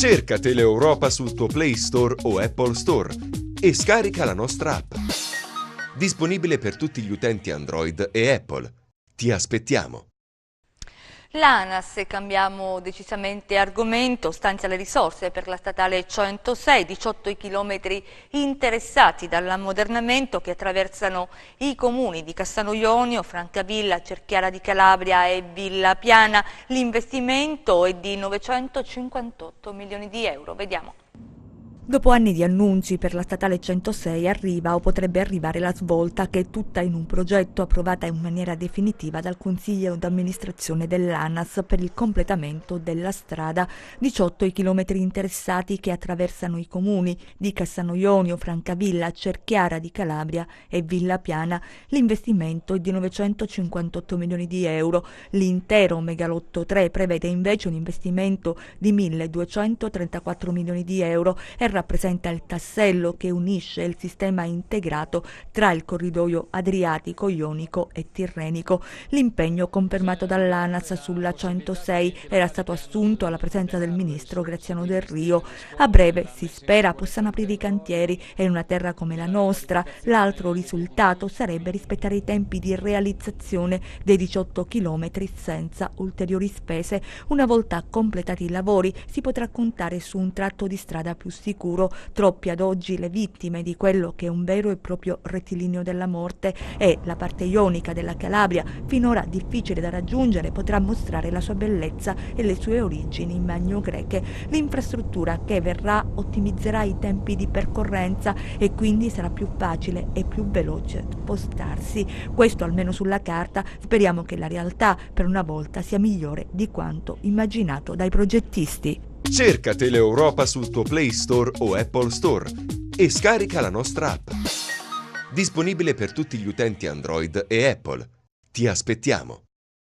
Cerca Teleeuropa sul tuo Play Store o Apple Store e scarica la nostra app. Disponibile per tutti gli utenti Android e Apple. Ti aspettiamo! L'ANAS, e cambiamo decisamente argomento, stanzia le risorse per la statale 106, 18 i chilometri interessati dall'ammodernamento che attraversano i comuni di Cassano Ionio, Francavilla, Cerchiara di Calabria e Villa Piana. L'investimento è di 958 milioni di euro. Vediamo. Dopo anni di annunci per la statale 106 arriva o potrebbe arrivare la svolta che è tutta in un progetto approvata in maniera definitiva dal Consiglio d'amministrazione dell'ANAS per il completamento della strada. 18 i chilometri interessati che attraversano i comuni di Cassano Ionio, Francavilla, Cerchiara di Calabria e Villa Piana. L'investimento è di 958 milioni di euro. L'intero Megalotto 3 prevede invece un investimento di 1.234 milioni di euro e rappresenta il tassello che unisce il sistema integrato tra il corridoio adriatico, ionico e tirrenico. L'impegno confermato dall'ANAS sulla 106 era stato assunto alla presenza del ministro Graziano Del Rio. A breve si spera possano aprire i cantieri e in una terra come la nostra l'altro risultato sarebbe rispettare i tempi di realizzazione dei 18 chilometri senza ulteriori spese. Una volta completati i lavori si potrà contare su un tratto di strada più sicuro. Troppi ad oggi le vittime di quello che è un vero e proprio rettilineo della morte e la parte ionica della Calabria, finora difficile da raggiungere, potrà mostrare la sua bellezza e le sue origini magno-greche. L'infrastruttura che verrà ottimizzerà i tempi di percorrenza e quindi sarà più facile e più veloce spostarsi. Questo almeno sulla carta. Speriamo che la realtà per una volta sia migliore di quanto immaginato dai progettisti. Cerca Teleeuropa sul tuo Play Store o Apple Store e scarica la nostra app. Disponibile per tutti gli utenti Android e Apple. Ti aspettiamo!